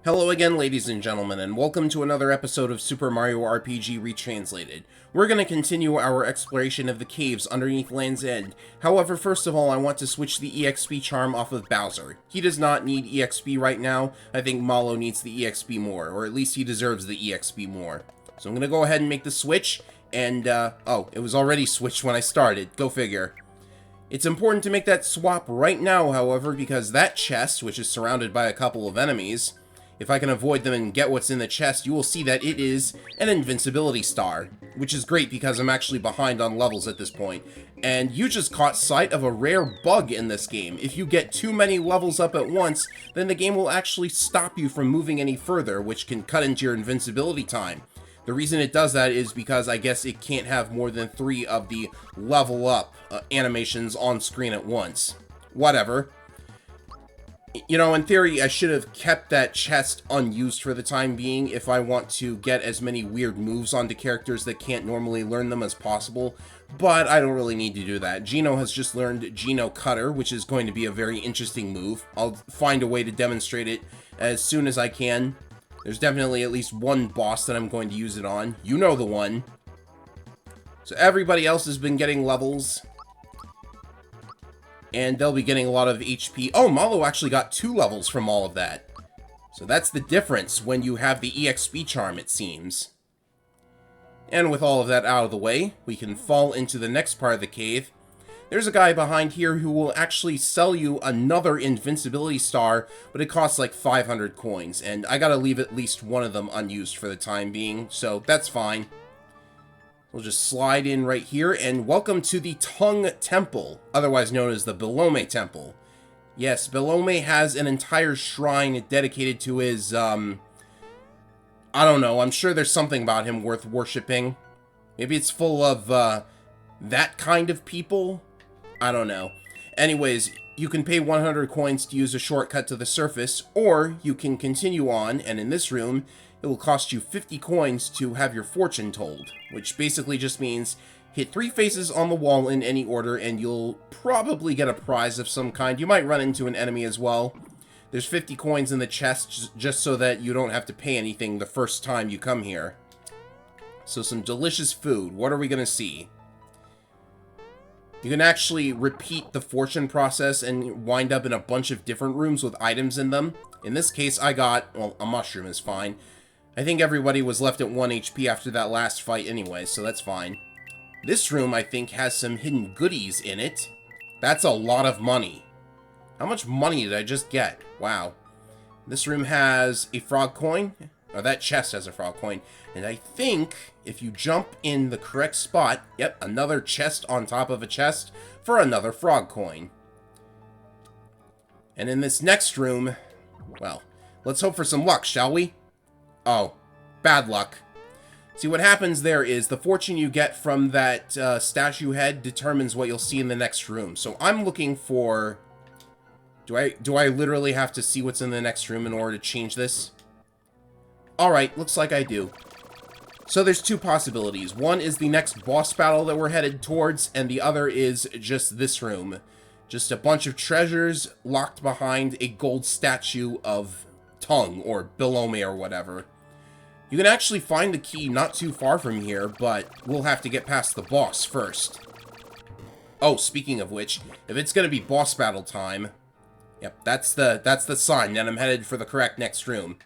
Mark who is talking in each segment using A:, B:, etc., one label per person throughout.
A: Hello again, ladies and gentlemen, and welcome to another episode of Super Mario RPG Retranslated. We're going to continue our exploration of the caves underneath Land's End. However, first of all, I want to switch the EXP charm off of Bowser. He does not need EXP right now. I think Mallow needs the EXP more, or at least he deserves the EXP more. So I'm going to go ahead and make the switch, and, oh, it was already switched when I started. Go figure. It's important to make that swap right now, however, because that chest, which is surrounded by a couple of enemies, if I can avoid them and get what's in the chest, you will see that it is an invincibility star, which is great because I'm actually behind on levels at this point. And you just caught sight of a rare bug in this game. If you get too many levels up at once, then the game will actually stop you from moving any further, which can cut into your invincibility time. The reason it does that is because I guess it can't have more than 3 of the level up animations on screen at once. Whatever. You know, in theory, I should have kept that chest unused for the time being if I want to get as many weird moves onto characters that can't normally learn them as possible, but I don't really need to do that. Geno has just learned Geno Cutter, which is going to be a very interesting move. I'll find a way to demonstrate it as soon as I can. There's definitely at least one boss that I'm going to use it on. You know the one. So everybody else has been getting levels, and they'll be getting a lot of HP. Oh, Mallow actually got 2 levels from all of that. So that's the difference when you have the EXP charm, it seems. And with all of that out of the way, we can fall into the next part of the cave. There's a guy behind here who will actually sell you another invincibility star, but it costs like 500 coins, and I gotta leave at least one of them unused for the time being, so that's fine. We'll just slide in right here, and welcome to the Tongue Temple, otherwise known as the Belome Temple. Yes, Belome has an entire shrine dedicated to his, I don't know, I'm sure there's something about him worth worshipping. Maybe it's full of, that kind of people? I don't know. Anyways, you can pay 100 coins to use a shortcut to the surface, or you can continue on, and in this room, it will cost you 50 coins to have your fortune told, which basically just means hit 3 faces on the wall in any order and you'll probably get a prize of some kind. You might run into an enemy as well. There's 50 coins in the chest just so that you don't have to pay anything the first time you come here. So some delicious food. What are we going to see? You can actually repeat the fortune process and wind up in a bunch of different rooms with items in them. In this case, I got, well, a mushroom is fine. I think everybody was left at 1 HP after that last fight anyway, so that's fine. This room, I think, has some hidden goodies in it. That's a lot of money. How much money did I just get? Wow. This room has a frog coin. Oh, that chest has a frog coin. And I think if you jump in the correct spot, yep, another chest on top of a chest for another frog coin. And in this next room, well, let's hope for some luck, shall we? Oh, bad luck. See, what happens there is the fortune you get from that statue head determines what you'll see in the next room. So I'm looking for... Do I literally have to see what's in the next room in order to change this? Alright, looks like I do. So there's 2 possibilities. One is the next boss battle that we're headed towards, and the other is just this room. Just a bunch of treasures locked behind a gold statue of Tongue, or Belome, or whatever. You can actually find the key not too far from here, but we'll have to get past the boss first. Oh, speaking of which, if it's going to be boss battle time, yep, that's the sign that I'm headed for the correct next room.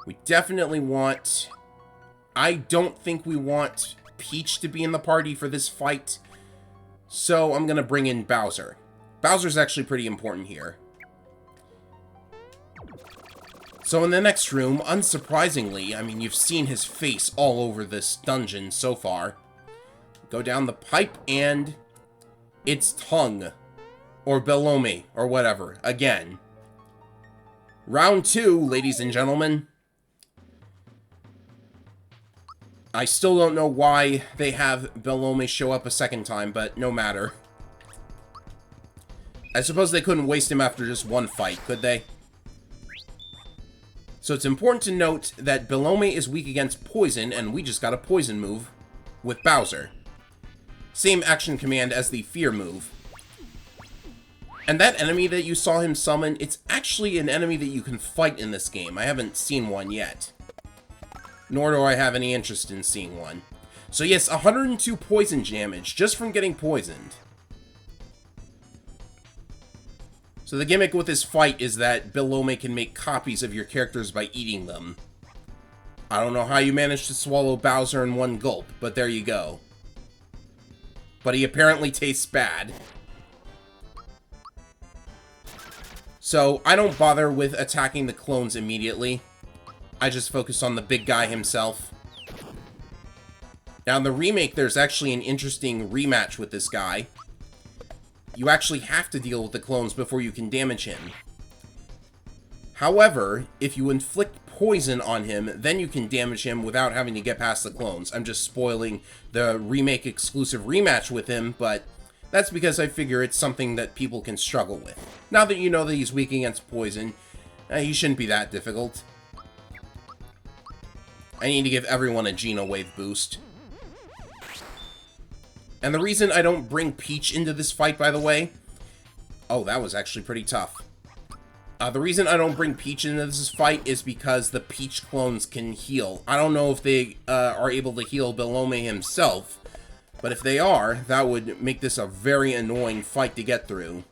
A: We definitely want... I don't think we want Peach to be in the party for this fight, so I'm going to bring in Bowser. Bowser's actually pretty important here. So in the next room, unsurprisingly, I mean, you've seen his face all over this dungeon so far. Go down the pipe, and it's Tongue, or Belome, or whatever, again. Round 2, ladies and gentlemen. I still don't know why they have Belome show up a second time, but no matter. I suppose they couldn't waste him after just one fight, could they? So it's important to note that Belome is weak against poison, and we just got a poison move with Bowser. Same action command as the fear move. And that enemy that you saw him summon, it's actually an enemy that you can fight in this game. I haven't seen one yet. Nor do I have any interest in seeing one. So yes, 102 poison damage just from getting poisoned. So the gimmick with this fight is that Belome can make copies of your characters by eating them. I don't know how you managed to swallow Bowser in one gulp, but there you go. But he apparently tastes bad. So I don't bother with attacking the clones immediately. I just focus on the big guy himself. Now in the remake, there's actually an interesting rematch with this guy. You actually have to deal with the clones before you can damage him. However, if you inflict poison on him, then you can damage him without having to get past the clones. I'm just spoiling the remake exclusive rematch with him, but that's because I figure it's something that people can struggle with. Now that you know that he's weak against poison, he shouldn't be that difficult. I need to give everyone a Geno Wave boost. And the reason I don't bring Peach into this fight, by the way... Oh, that was actually pretty tough. The reason I don't bring Peach into this fight is because the Peach clones can heal. I don't know if they are able to heal Belome himself, but if they are, that would make this a very annoying fight to get through.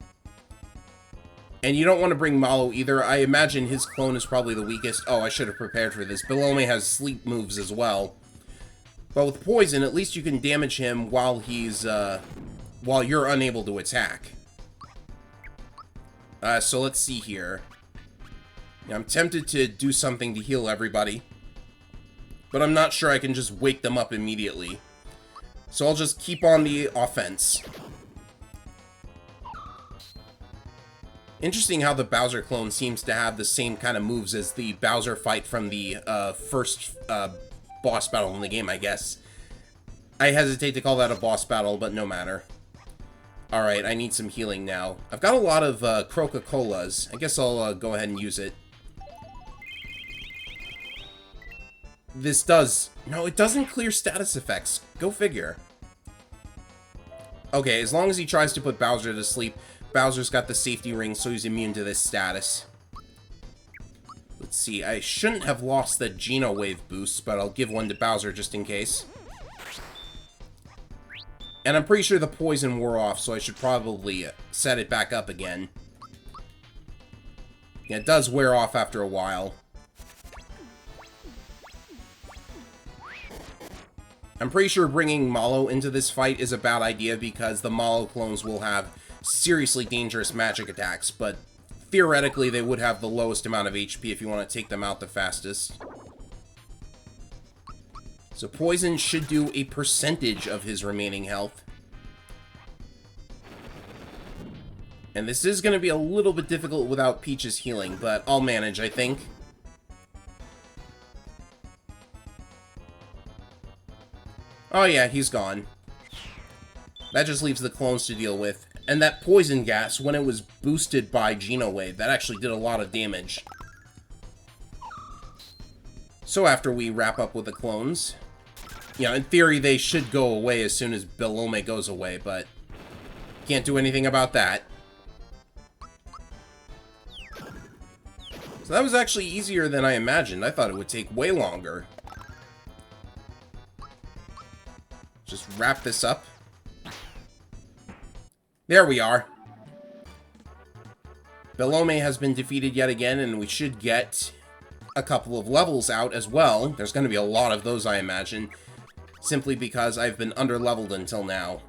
A: And you don't want to bring Mallow either. I imagine his clone is probably the weakest. Oh, I should have prepared for this. Belome has sleep moves as well. But with poison, at least you can damage him while he's, while you're unable to attack. So let's see here. Now, I'm tempted to do something to heal everybody, but I'm not sure I can just wake them up immediately. So I'll just keep on the offense. Interesting how the Bowser clone seems to have the same kind of moves as the Bowser fight from the first boss battle in the game, I guess. I hesitate to call that a boss battle, but no matter. Alright, I need some healing now. I've got a lot of Coca-Colas. I guess I'll go ahead and use it. This does... No, it doesn't clear status effects. Go figure. Okay, as long as he tries to put Bowser to sleep, Bowser's got the safety ring, so he's immune to this status. Let's see, I shouldn't have lost the Geno Wave boost, but I'll give one to Bowser just in case. And I'm pretty sure the poison wore off, so I should probably set it back up again. Yeah, it does wear off after a while. I'm pretty sure bringing Mallow into this fight is a bad idea because the Mallow clones will have seriously dangerous magic attacks, but theoretically they would have the lowest amount of HP if you want to take them out the fastest. So poison should do a percentage of his remaining health. And this is going to be a little bit difficult without Peach's healing, but I'll manage, I think. Oh yeah, he's gone. That just leaves the clones to deal with. And that poison gas, when it was boosted by Geno Wave, that actually did a lot of damage. So after we wrap up with the clones... You know, in theory, they should go away as soon as Belome goes away, but can't do anything about that. So that was actually easier than I imagined. I thought it would take way longer. Just wrap this up. There we are. Belome has been defeated yet again, and we should get a couple of levels out as well. There's going to be a lot of those, I imagine. Simply because I've been under-leveled until now.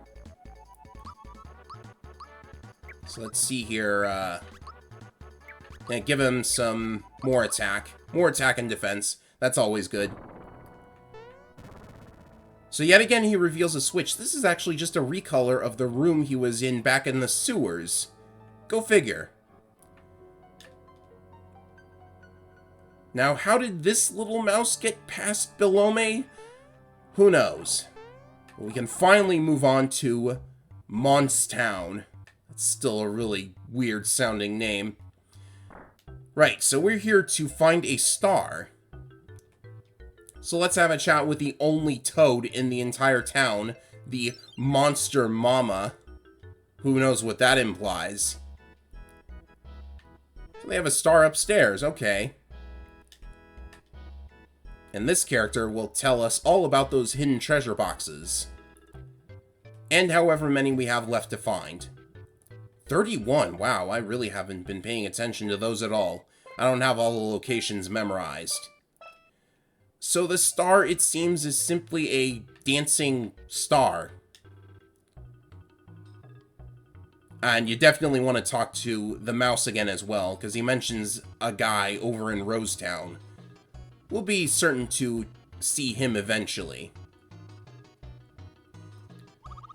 A: So let's see here, yeah, give him some more attack. More attack and defense. That's always good. So yet again he reveals a switch. This is actually just a recolor of the room he was in back in the sewers. Go figure. Now, how did this little mouse get past Belome? Who knows? We can finally move on to Monstown. That's still a really weird sounding name. Right, so we're here to find a star. So let's have a chat with the only toad in the entire town, the Monster Mama. Who knows what that implies? They have a star upstairs, okay. And this character will tell us all about those hidden treasure boxes. And however many we have left to find. 31, wow, I really haven't been paying attention to those at all. I don't have all the locations memorized. So the star, it seems, is simply a dancing star. And you definitely want to talk to the mouse again as well, because he mentions a guy over in Rosetown. We'll be certain to see him eventually.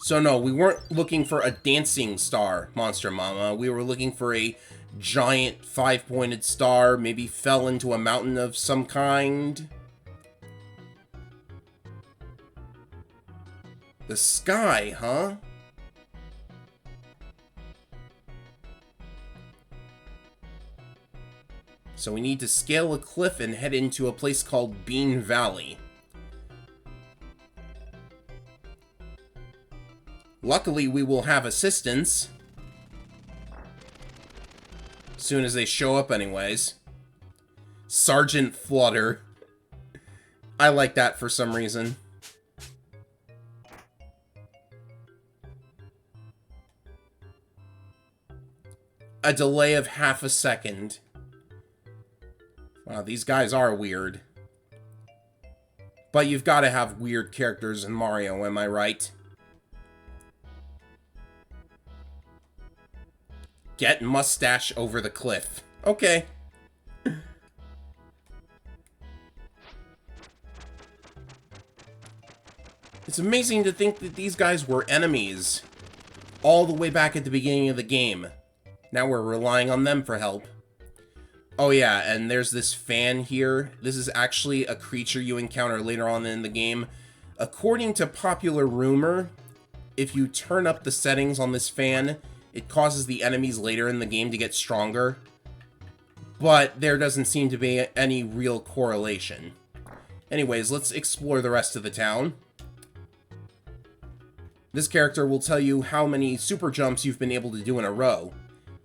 A: So no, we weren't looking for a dancing star, Monster Mama. We were looking for a giant five-pointed star, maybe fell into a mountain of some kind. The sky, huh? So we need to scale a cliff and head into a place called Bean Valley. Luckily, we will have assistance. Soon as they show up anyways. Sergeant Flutter. I like that for some reason. A delay of half a second. Wow, these guys are weird. But you've got to have weird characters in Mario, am I right? Get mustache over the cliff. Okay. It's amazing to think that these guys were enemies all the way back at the beginning of the game. Now we're relying on them for help. Oh yeah, and there's this fan here. This is actually a creature you encounter later on in the game. According to popular rumor, if you turn up the settings on this fan, it causes the enemies later in the game to get stronger. But there doesn't seem to be any real correlation. Anyways, let's explore the rest of the town. This character will tell you how many super jumps you've been able to do in a row.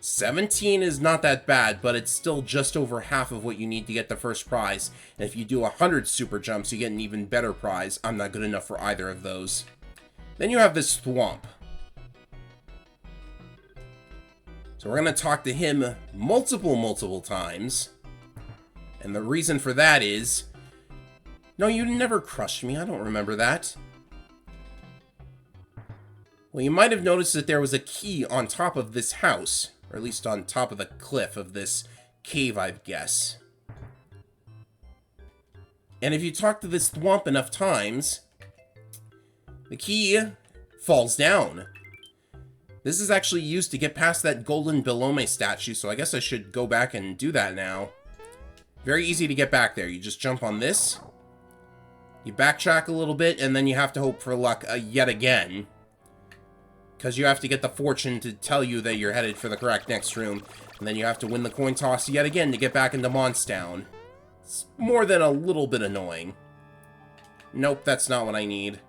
A: 17 is not that bad, but it's still just over half of what you need to get the first prize. And if you do 100 super jumps, you get an even better prize. I'm not good enough for either of those. Then you have this Thwomp. So we're going to talk to him multiple times. And the reason for that is... No, you never crushed me. I don't remember that. Well, you might have noticed that there was a key on top of this house. Or at least on top of the cliff of this cave, I guess. And if you talk to this Thwomp enough times, the key falls down. This is actually used to get past that golden Belome statue, so I guess I should go back and do that now. Very easy to get back there. You just jump on this, you backtrack a little bit, and then you have to hope for luck yet again. Because you have to get the fortune to tell you that you're headed for the correct next room. And then you have to win the coin toss yet again to get back into Monstown. It's more than a little bit annoying. Nope, that's not what I need.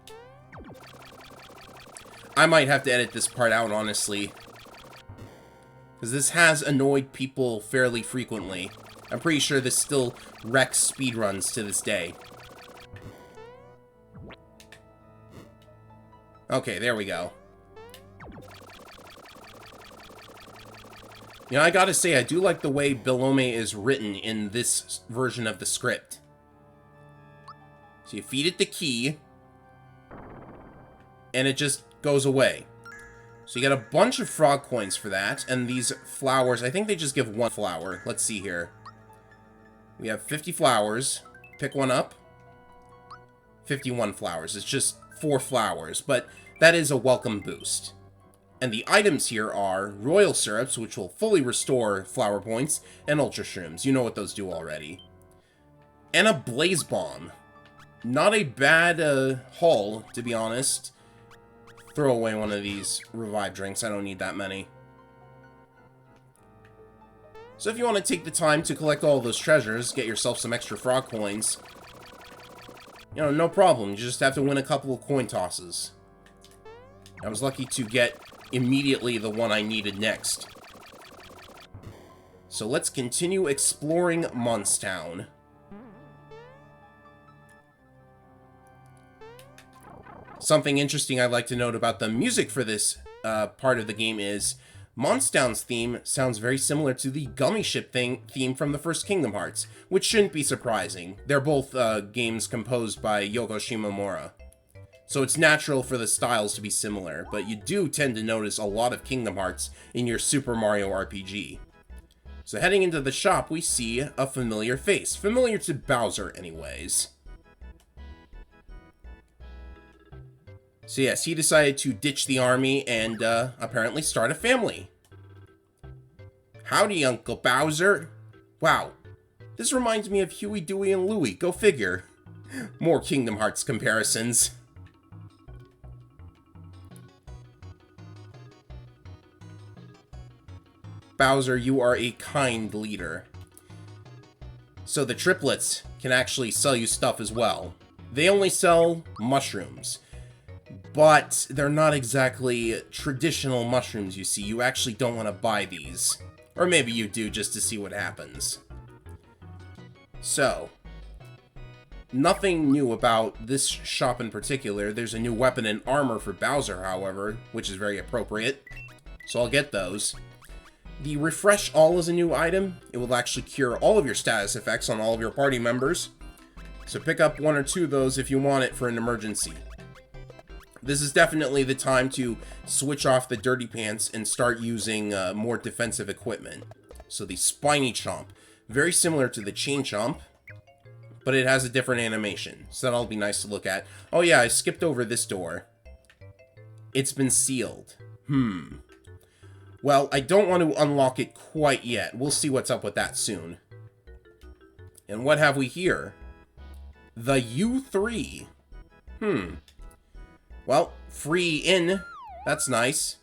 A: I might have to edit this part out, honestly. Because this has annoyed people fairly frequently. I'm pretty sure this still wrecks speedruns to this day. Okay, there we go. You know, I gotta say, I do like the way Belome is written in this version of the script. So you feed it the key, and it just goes away. So you get a bunch of frog coins for that, and these flowers, I think they just give one flower. Let's see here. We have 50 flowers. Pick one up. 51 flowers. It's just 4 flowers, but that is a welcome boost. And the items here are Royal Syrups, which will fully restore flower points, and Ultra Shrooms. You know what those do already. And a Blaze Bomb. Not a bad haul, to be honest. Throw away one of these revive drinks. I don't need that many. So if you want to take the time to collect all those treasures, get yourself some extra frog coins, you know, no problem. You just have to win a couple of coin tosses. I was lucky to get immediately the one I needed next. So let's continue exploring Monstown. Something interesting I'd like to note about the music for this part of the game is Monstown's theme sounds very similar to the Gummy Ship theme from the first Kingdom Hearts, which shouldn't be surprising. They're both games composed by Yoko Shimomura. So it's natural for the styles to be similar, but you do tend to notice a lot of Kingdom Hearts in your Super Mario RPG. So heading into the shop, we see a familiar face. Familiar to Bowser, anyways. So yes, he decided to ditch the army and apparently start a family. Howdy, Uncle Bowser. Wow, this reminds me of Huey, Dewey, and Louie. Go figure. More Kingdom Hearts comparisons. Bowser, you are a kind leader. So the triplets can actually sell you stuff as well. They only sell mushrooms. But they're not exactly traditional mushrooms, you see. You actually don't want to buy these. Or maybe you do just to see what happens. So, nothing new about this shop in particular. There's a new weapon and armor for Bowser, however, which is very appropriate. So I'll get those. The Refresh All is a new item. It will actually cure all of your status effects on all of your party members. So pick up one or two of those if you want it for an emergency. This is definitely the time to switch off the dirty pants and start using more defensive equipment. So the Spiny Chomp, very similar to the Chain Chomp, but it has a different animation, so that'll be nice to look at. Oh yeah, I skipped over this door. It's been sealed. Well, I don't want to unlock it quite yet. We'll see what's up with that soon. And what have we here? The U3. Well, free in. That's nice.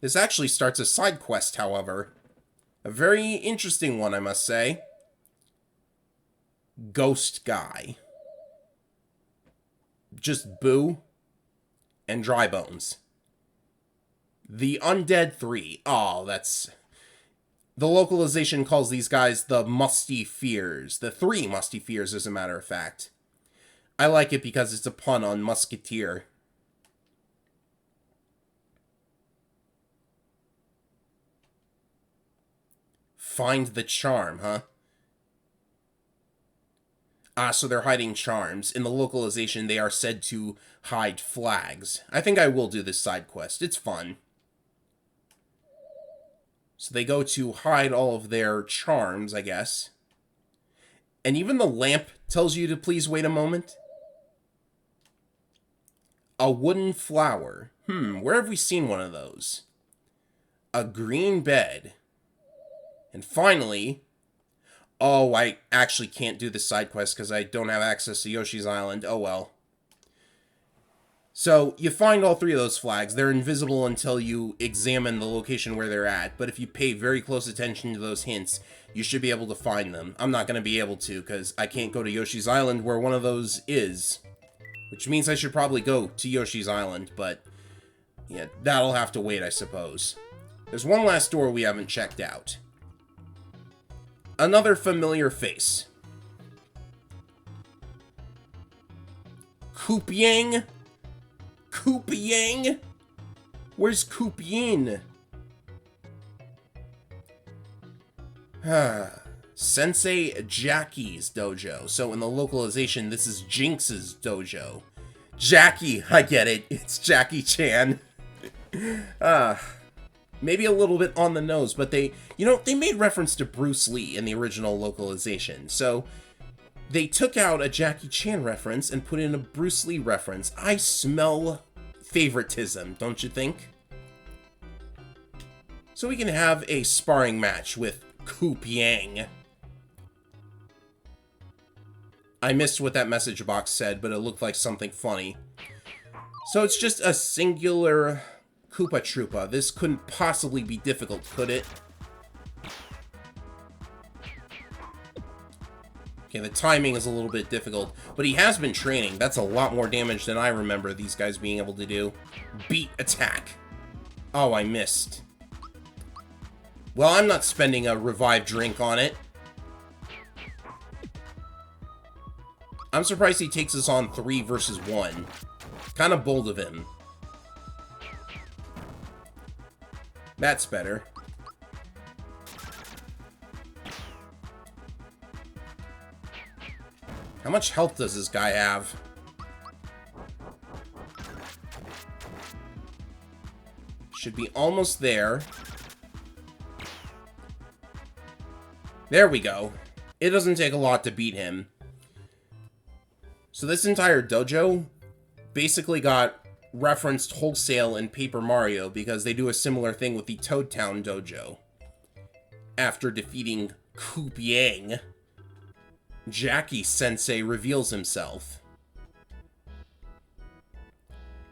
A: This actually starts a side quest, however. A very interesting one, I must say. Ghost Guy. Just Boo and Dry Bones. The Undead 3. Oh, that's... The localization calls these guys the Musty Fears. The 3 Musty Fears, as a matter of fact. I like it because it's a pun on musketeer. Find the charm, huh? Ah, so they're hiding charms. In the localization, they are said to hide flags. I think I will do this side quest. It's fun. So they go to hide all of their charms, I guess. And even the lamp tells you to please wait a moment. A wooden flower. Where have we seen one of those? A green bed. And finally... Oh, I actually can't do the side quest because I don't have access to Yoshi's Island. Oh well. So, you find all 3 of those flags. They're invisible until you examine the location where they're at. But if you pay very close attention to those hints, you should be able to find them. I'm not going to be able to because I can't go to Yoshi's Island where one of those is. Which means I should probably go to Yoshi's Island, but yeah, that'll have to wait, I suppose. There's one last door we haven't checked out. Another familiar face. Koopyang? Koopyang? Where's Koopyin? Sensei Jackie's dojo. So in the localization, this is Jinx's dojo. Jackie, I get it. It's Jackie Chan. Maybe a little bit on the nose, but they made reference to Bruce Lee in the original localization. So they took out a Jackie Chan reference and put in a Bruce Lee reference. I smell favoritism, don't you think? So we can have a sparring match with Koopyang. I missed what that message box said, but it looked like something funny. So it's just a singular Koopa Troopa. This couldn't possibly be difficult, could it? Okay, the timing is a little bit difficult, but he has been training. That's a lot more damage than I remember these guys being able to do. Beat attack. Oh, I missed. Well, I'm not spending a revived drink on it. I'm surprised he takes us on 3 versus 1. Kind of bold of him. That's better. How much health does this guy have? Should be almost there. There we go. It doesn't take a lot to beat him. So this entire dojo basically got referenced wholesale in Paper Mario because they do a similar thing with the Toad Town dojo. After defeating Koop Yang, Jackie-sensei reveals himself.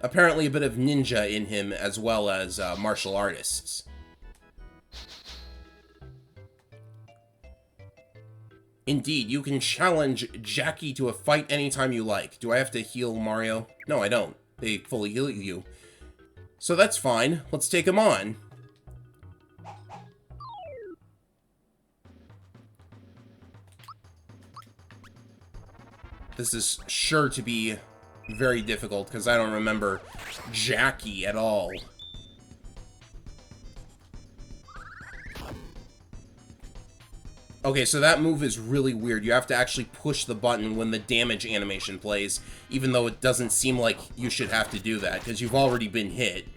A: Apparently a bit of ninja in him as well as martial artists. Indeed, you can challenge Jackie to a fight anytime you like. Do I have to heal Mario? No, I don't. They fully heal you. So that's fine. Let's take him on. This is sure to be very difficult because I don't remember Jackie at all. Okay, so that move is really weird. You have to actually push the button when the damage animation plays, even though it doesn't seem like you should have to do that, because you've already been hit.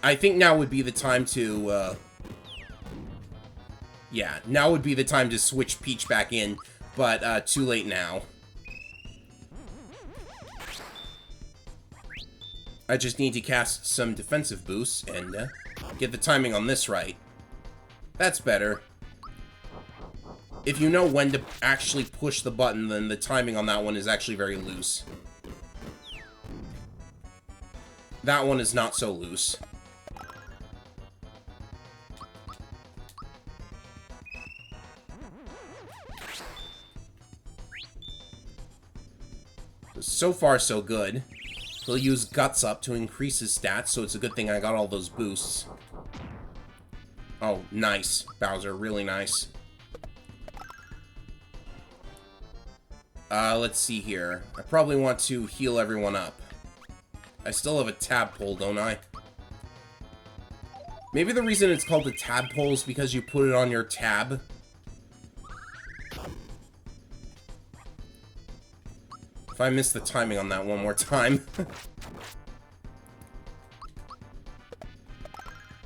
A: I think now would be the time to, yeah, now would be the time to switch Peach back in, but, too late now. I just need to cast some defensive boosts, and, get the timing on this right. That's better. If you know when to actually push the button, then the timing on that one is actually very loose. That one is not so loose. So far, so good. He'll use Guts Up to increase his stats, so it's a good thing I got all those boosts. Oh, nice, Bowser. Really nice. Let's see here. I probably want to heal everyone up. I still have a tadpole, don't I? Maybe the reason it's called a tadpole is because you put it on your tab. If I miss the timing on that one more time.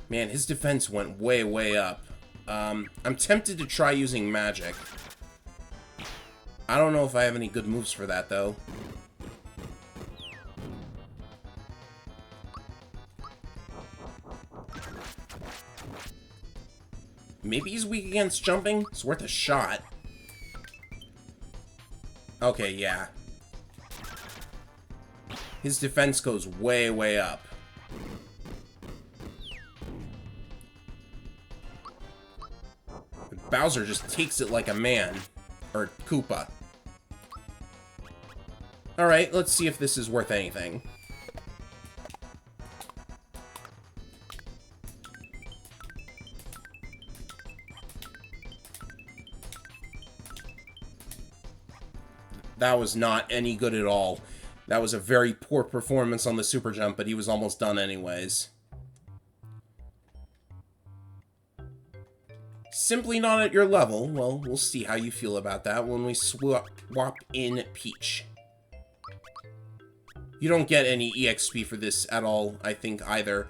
A: Man, his defense went way, way up. I'm tempted to try using magic. I don't know if I have any good moves for that, though. Maybe he's weak against jumping? It's worth a shot. Okay, yeah. His defense goes way, way up. But Bowser just takes it like a man. Or Koopa. Alright, let's see if this is worth anything. That was not any good at all. That was a very poor performance on the super jump, but he was almost done anyways. Simply not at your level. Well, we'll see how you feel about that when we swap in Peach. You don't get any EXP for this at all, I think, either.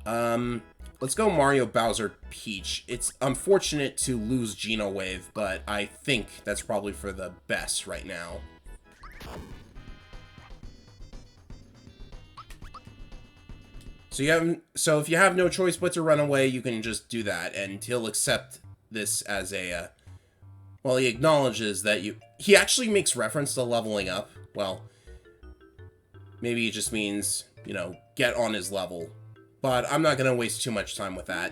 A: Let's go Mario, Bowser, Peach. It's unfortunate to lose Geno Wave, but I think that's probably for the best right now. So if you have no choice but to run away, you can just do that, and he'll accept this as a, well, he acknowledges that he actually makes reference to leveling up. Well, maybe it just means, you know, get on his level. But I'm not going to waste too much time with that.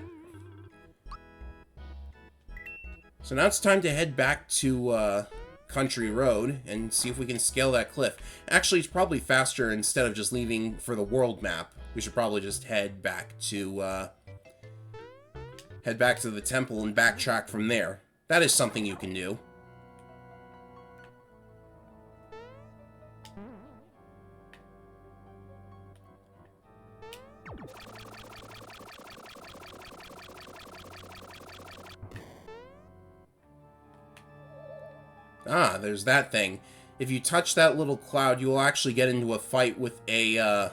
A: So now it's time to head back to, Country Road and see if we can scale that cliff. Actually, it's probably faster instead of just leaving for the world map. we should probably just head back to the temple and backtrack from there. That is something you can do. Ah, there's that thing. If you touch that little cloud, you will actually get into a fight with a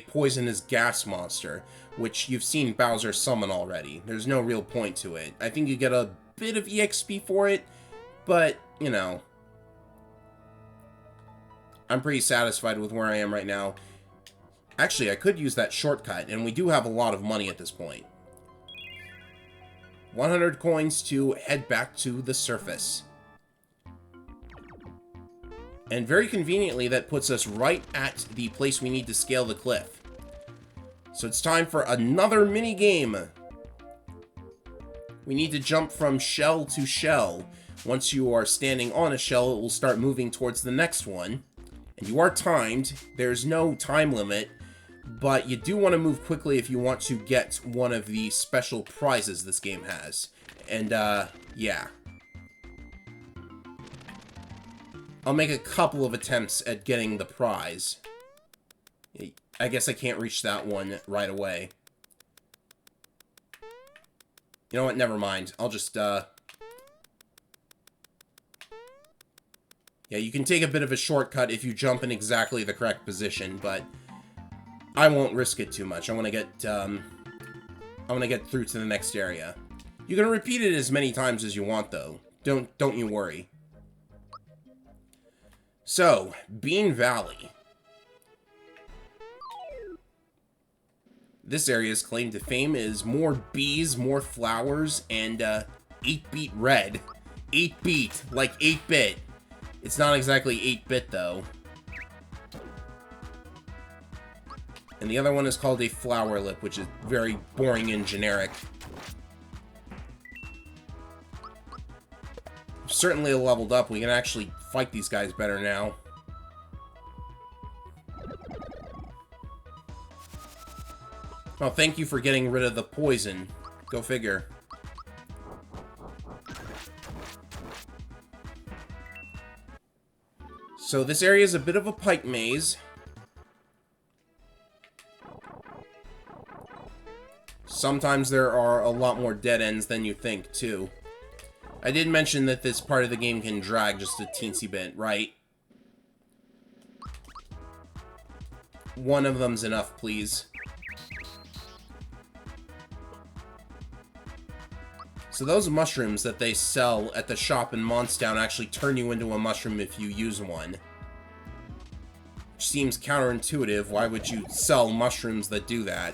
A: poisonous gas monster, which you've seen Bowser summon already. There's no real point to it. I think you get a bit of EXP for it, but, you know, I'm pretty satisfied with where I am right now. Actually, I could use that shortcut, and we do have a lot of money at this point. 100 coins to head back to the surface. And very conveniently, that puts us right at the place we need to scale the cliff. So it's time for another mini-game. We need to jump from shell to shell. Once you are standing on a shell, it will start moving towards the next one. And you are timed. There's no time limit, but you do want to move quickly if you want to get one of the special prizes this game has. And, yeah. I'll make a couple of attempts at getting the prize. I guess I can't reach that one right away. You know what? Never mind. I'll just, yeah, you can take a bit of a shortcut if you jump in exactly the correct position, but I won't risk it too much. I want to get through to the next area. You can repeat it as many times as you want, though. Don't you worry. So, Bean Valley. This area's claim to fame is more bees, more flowers, and 8-beat red. 8-beat, like 8-bit. It's not exactly 8-bit, though. And the other one is called a flower lip, which is very boring and generic. Certainly leveled up. We can actually fight these guys better now. Oh, thank you for getting rid of the poison. Go figure. So this area is a bit of a pipe maze. Sometimes there are a lot more dead ends than you think, too. I did mention that this part of the game can drag just a teensy bit, right? One of them's enough, please. So those mushrooms that they sell at the shop in Monstown actually turn you into a mushroom if you use one. Which seems counterintuitive. Why would you sell mushrooms that do that?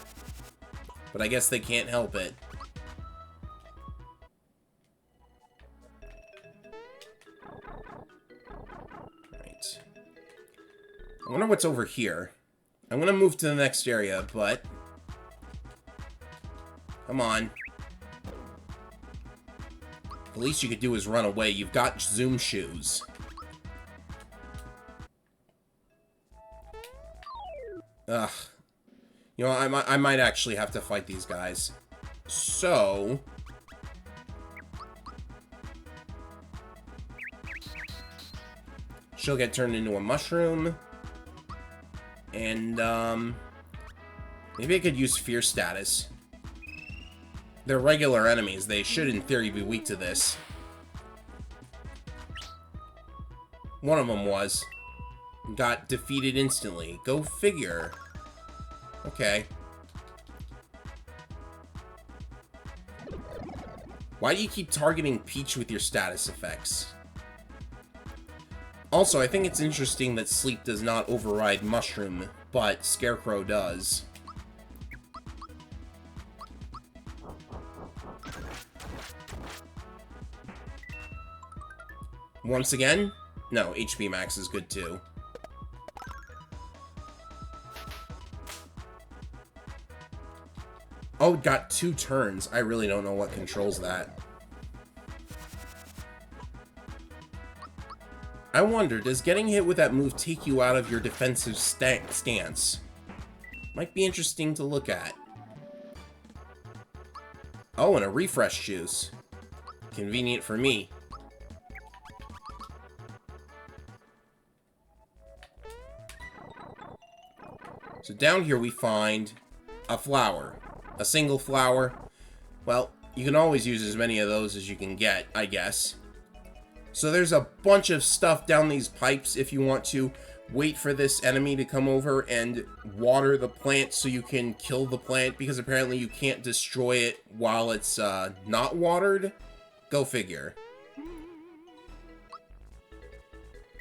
A: But I guess they can't help it. Right. I wonder what's over here. I'm gonna move to the next area, but... Come on. The least you could do is run away. You've got Zoom shoes. Ugh. You know, I might actually have to fight these guys. So... she'll get turned into a mushroom. And, maybe I could use Fear Status. They're regular enemies. They should, in theory, be weak to this. One of them was. Got defeated instantly. Go figure. Okay. Why do you keep targeting Peach with your status effects? Also, I think it's interesting that Sleep does not override Mushroom, but Scarecrow does. Once again? No, HP max is good too. Oh, it got 2 turns. I really don't know what controls that. I wonder, does getting hit with that move take you out of your defensive stance? Might be interesting to look at. Oh, and a refresh juice. Convenient for me. So down here we find a flower. A single flower. Well, you can always use as many of those as you can get, I guess. So there's a bunch of stuff down these pipes if you want to wait for this enemy to come over and water the plant so you can kill the plant, because apparently you can't destroy it while it's not watered. Go figure.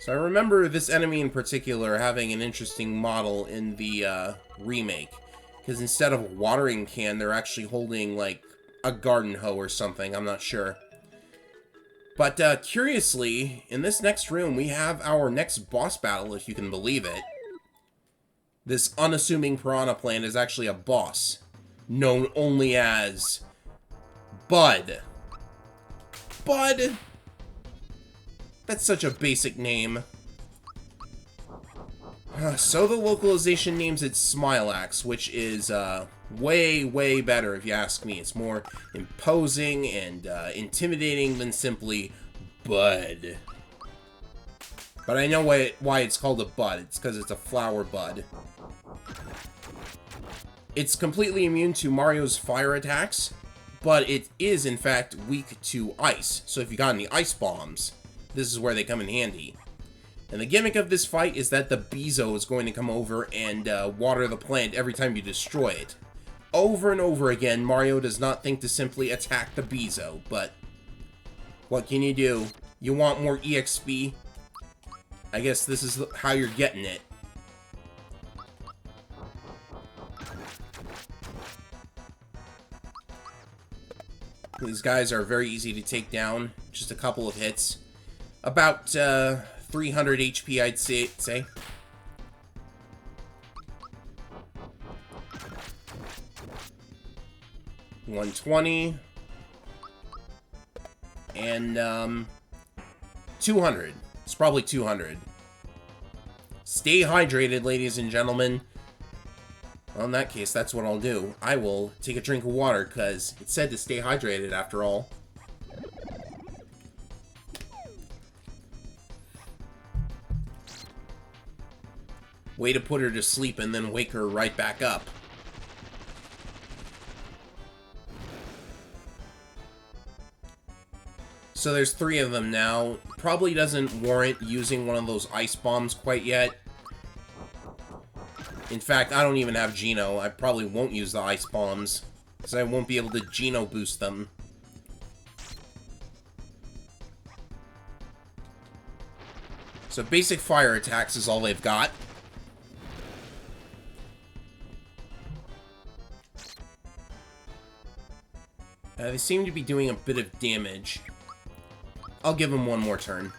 A: So I remember this enemy in particular having an interesting model in the remake, because instead of a watering can, they're actually holding like a garden hoe or something, I'm not sure. But curiously, in this next room, we have our next boss battle, if you can believe it. This unassuming piranha plant is actually a boss, known only as Bud. Bud? That's such a basic name. So the localization names it Smilax, which is way, way better if you ask me. It's more imposing and intimidating than simply Bud. But I know why it's called a bud. It's because it's a flower bud. It's completely immune to Mario's fire attacks, but it is in fact weak to ice. So if you got any ice bombs, this is where they come in handy. And the gimmick of this fight is that the Beezo is going to come over and water the plant every time you destroy it. Over and over again, Mario does not think to simply attack the Beezo, but what can you do? You want more EXP? I guess this is how you're getting it. These guys are very easy to take down, just a couple of hits. About 300 HP, I'd say. $120 and 200. It's probably 200. Stay hydrated, ladies and gentlemen. Well, in that case, that's what I'll do. I will take a drink of water, because it said to stay hydrated after all. Way to put her to sleep and then wake her right back up. So there's 3 of them now. Probably doesn't warrant using one of those ice bombs quite yet. In fact, I don't even have Geno. I probably won't use the ice bombs, because I won't be able to Geno boost them. So basic fire attacks is all they've got. They seem to be doing a bit of damage. I'll give them one more turn.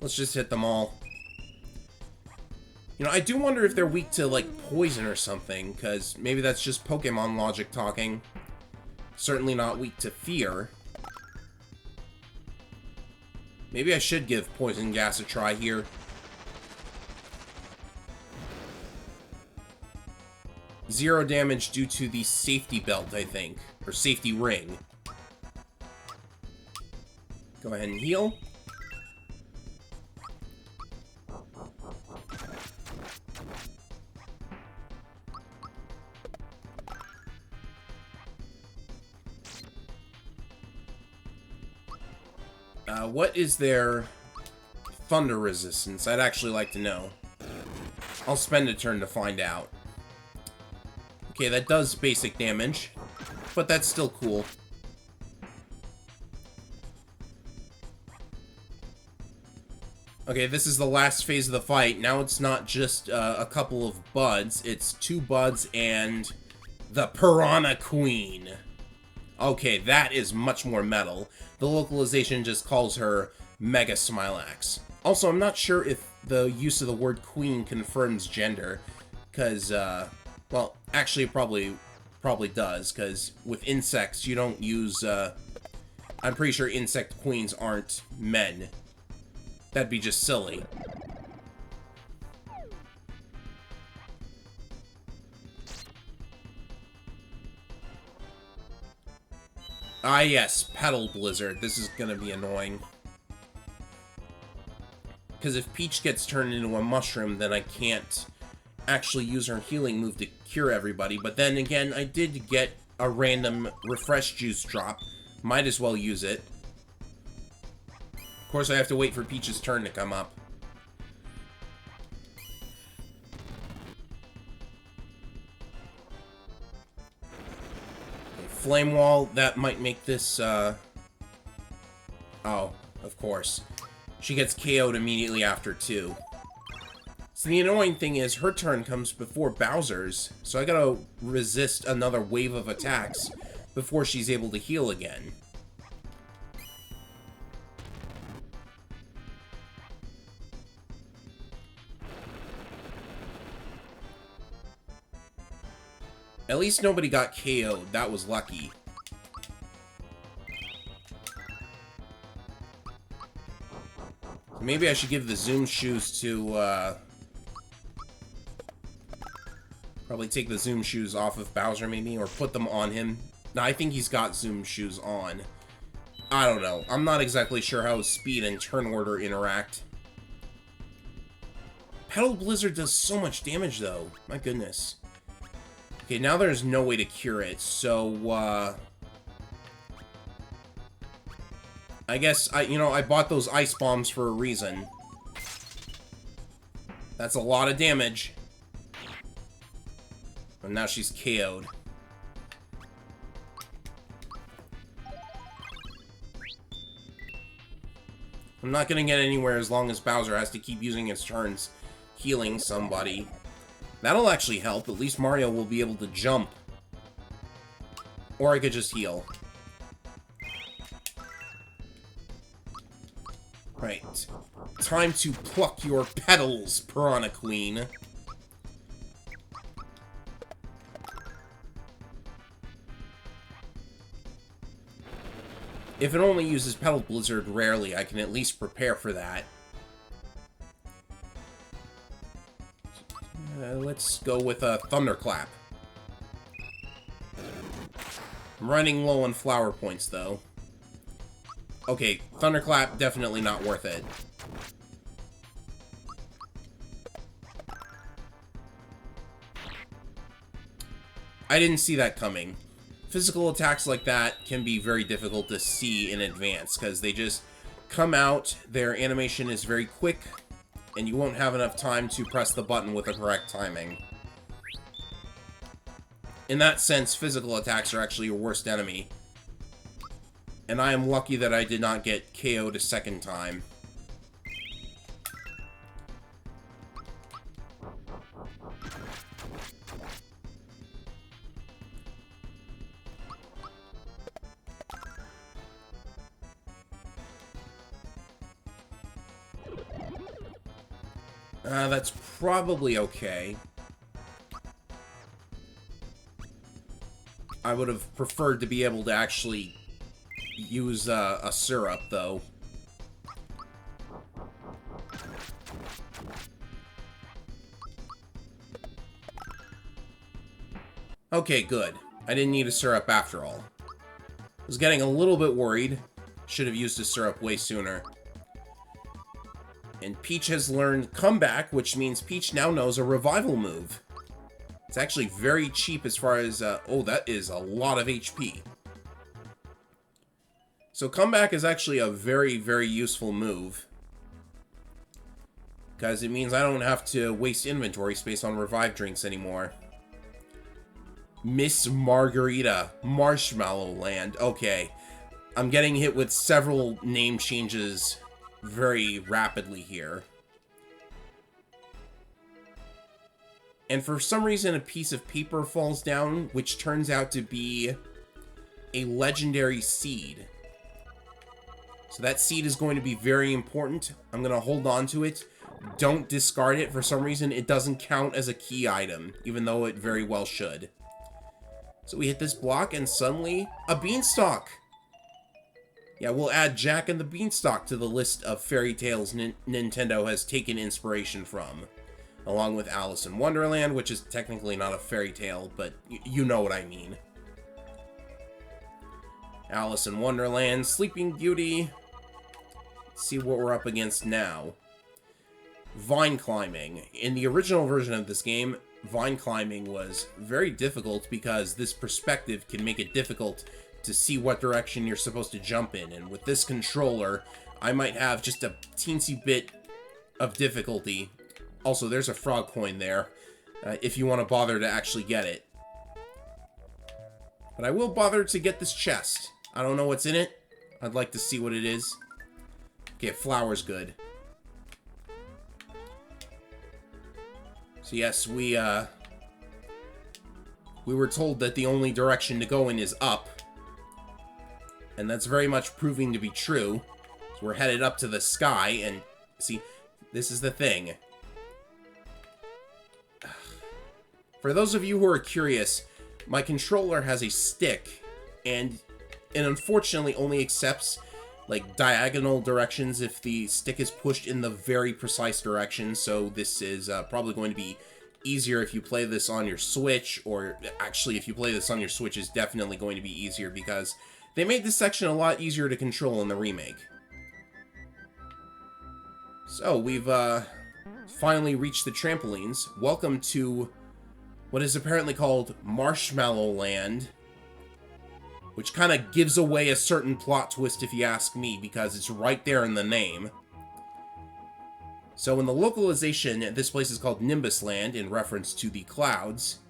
A: Let's just hit them all. You know, I do wonder if they're weak to, like, poison or something, because maybe that's just Pokemon logic talking. Certainly not weak to fear. Maybe I should give poison gas a try here. Zero damage due to the safety belt, I think. Or safety ring. Go ahead and heal. What is their thunder resistance? I'd actually like to know. I'll spend a turn to find out. Okay, that does basic damage, but that's still cool. Okay, this is the last phase of the fight. Now it's not just a couple of buds, it's 2 buds and the Piranha Queen. Okay, that is much more metal. The localization just calls her Mega Smilax. Also, I'm not sure if the use of the word queen confirms gender, because, well, actually it probably does, because with insects, you don't use, I'm pretty sure insect queens aren't men. That'd be just silly. Ah, yes, Petal Blizzard. This is gonna be annoying. Because if Peach gets turned into a mushroom, then I can't actually use her healing move to cure everybody. But then again, I did get a random refresh juice drop. Might as well use it. Of course, I have to wait for Peach's turn to come up. Flame Wall, that might make this, Oh, of course. She gets KO'd immediately after, too. So the annoying thing is, her turn comes before Bowser's, so I gotta resist another wave of attacks before she's able to heal again. At least nobody got KO'd. That was lucky. Maybe I should give the Zoom Shoes to, probably take the Zoom Shoes off of Bowser, maybe, or put them on him. No, I think he's got Zoom Shoes on. I don't know. I'm not exactly sure how speed and turn order interact. Petal Blizzard does so much damage, though. My goodness. Okay, now there's no way to cure it, so, I guess, I bought those ice bombs for a reason. That's a lot of damage. And now she's KO'd. I'm not gonna get anywhere as long as Bowser has to keep using his turns healing somebody. That'll actually help. At least Mario will be able to jump. Or I could just heal. Right. Time to pluck your petals, Piranha Queen. If it only uses Petal Blizzard rarely, I can at least prepare for that. Let's go with a Thunderclap. I'm running low on flower points, though. Okay, Thunderclap, definitely not worth it. I didn't see that coming. Physical attacks like that can be very difficult to see in advance, because they just come out, their animation is very quick, and you won't have enough time to press the button with the correct timing. In that sense, physical attacks are actually your worst enemy. And I am lucky that I did not get KO'd a second time. That's probably okay. I would have preferred to be able to actually use a syrup, though. Okay, good. I didn't need a syrup after all. I was getting a little bit worried. Should have used a syrup way sooner. And Peach has learned Comeback, which means Peach now knows a revival move. It's actually very cheap as far as, oh, that is a lot of HP. So Comeback is actually a very, very useful move. Because it means I don't have to waste inventory space on revive drinks anymore. Miss Margarita, Marshmallow Land. Okay. I'm getting hit with several name changes very rapidly here. And for some reason, a piece of paper falls down, which turns out to be a legendary seed. So that seed is going to be very important. I'm going to hold on to it. Don't discard it. For some reason, it doesn't count as a key item, even though it very well should. So we hit this block, and suddenly, a beanstalk! Yeah, we'll add Jack and the Beanstalk to the list of fairy tales Nintendo has taken inspiration from. Along with Alice in Wonderland, which is technically not a fairy tale, but you know what I mean. Alice in Wonderland, Sleeping Beauty. Let's see what we're up against now. Vine climbing. In the original version of this game, vine climbing was very difficult because this perspective can make it difficult to see what direction you're supposed to jump in. And with this controller, I might have just a teensy bit of difficulty. Also, there's a frog coin there, if you want to bother to actually get it. But I will bother to get this chest. I don't know what's in it. I'd like to see what it is. Okay, flower's good. So yes, we were told that the only direction to go in is up. And that's very much proving to be true. So we're headed up to the sky, and see, this is the thing. For those of you who are curious, my controller has a stick, and it unfortunately only accepts like diagonal directions if the stick is pushed in the very precise direction. So this is probably going to be easier if you play this on your Switch, or actually if you play this on your Switch is definitely going to be easier because they made this section a lot easier to control in the remake. So we've finally reached the trampolines. Welcome to what is apparently called Marshmallow Land, which kind of gives away a certain plot twist if you ask me, because it's right there in the name. So in the localization, this place is called Nimbus Land, in reference to the clouds.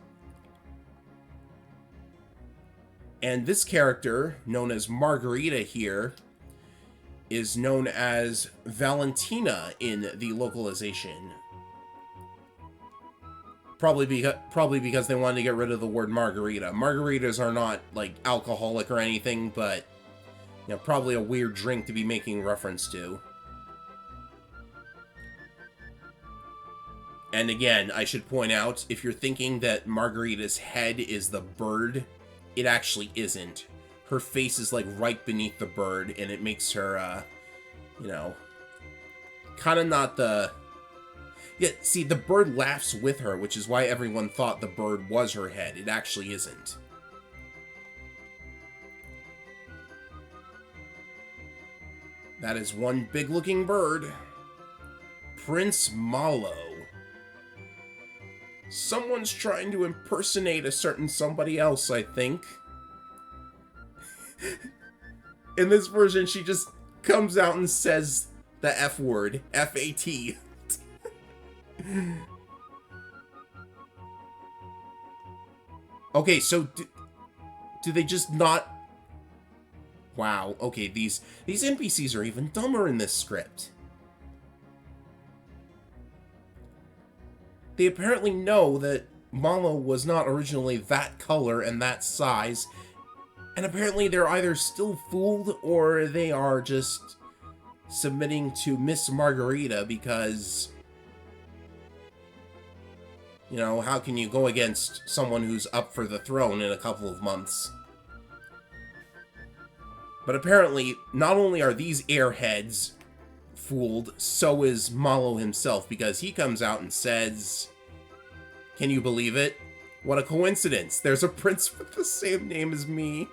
A: And this character, known as Margarita here, is known as Valentina in the localization. Probably because they wanted to get rid of the word margarita. Margaritas are not, like, alcoholic or anything, but, you know, probably a weird drink to be making reference to. And again, I should point out, if you're thinking that Margarita's head is the bird, it actually isn't. Her face is, like, right beneath the bird, and it makes her, you know, kind of not the... Yeah, see, the bird laughs with her, which is why everyone thought the bird was her head. It actually isn't. That is one big-looking bird. Prince Malo. Someone's trying to impersonate a certain somebody else, I think. In this version, she just comes out and says the F word. F-A-T. Okay, so do they just not... Wow, okay, these NPCs are even dumber in this script. They apparently know that Malo was not originally that color and that size, and apparently they're either still fooled or they are just submitting to Miss Margarita because... You know, how can you go against someone who's up for the throne in a couple of months? But apparently, not only are these airheads fooled, so is Malo himself, because he comes out and says... Can you believe it? What a coincidence. There's a prince with the same name as me.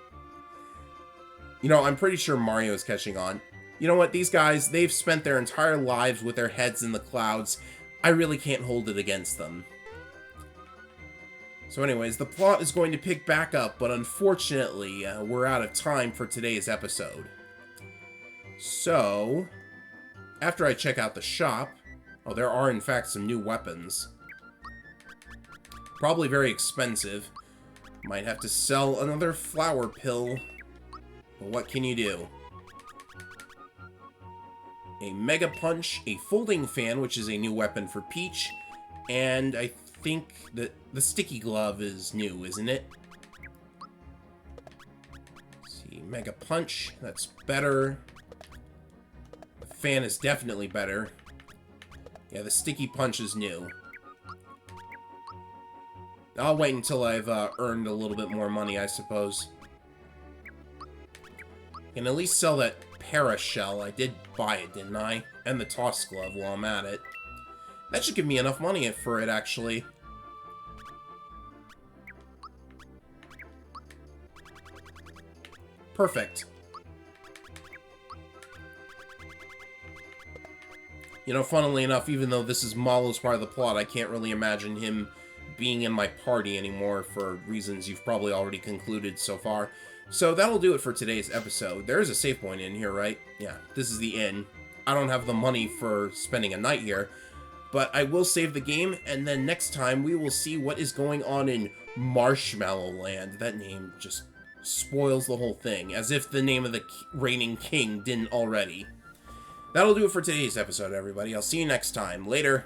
A: You know, I'm pretty sure Mario's catching on. You know what? These guys, they've spent their entire lives with their heads in the clouds. I really can't hold it against them. So anyways, the plot is going to pick back up, but unfortunately, we're out of time for today's episode. So, after I check out the shop... Oh, there are in fact some new weapons. Probably very expensive. Might have to sell another flower pill. But what can you do? A Mega Punch, a Folding Fan, which is a new weapon for Peach, and I think that the Sticky Glove is new, isn't it? Let's see, Mega Punch, that's better. The fan is definitely better. Yeah, the Sticky Punch is new. I'll wait until I've earned a little bit more money, I suppose. Can at least sell that Parashell. I did buy it, didn't I? And the Toss Glove while I'm at it. That should give me enough money for it, actually. Perfect. You know, funnily enough, even though this is Mallow's part of the plot, I can't really imagine him being in my party anymore for reasons you've probably already concluded so far. So that'll do it for today's episode. There is a save point in here, right? Yeah, this is the inn. I don't have the money for spending a night here, but I will save the game, and then next time we will see what is going on in Marshmallow Land. That name just spoils the whole thing, as if the name of the reigning king didn't already. That'll do it for today's episode, everybody. I'll see you next time. Later.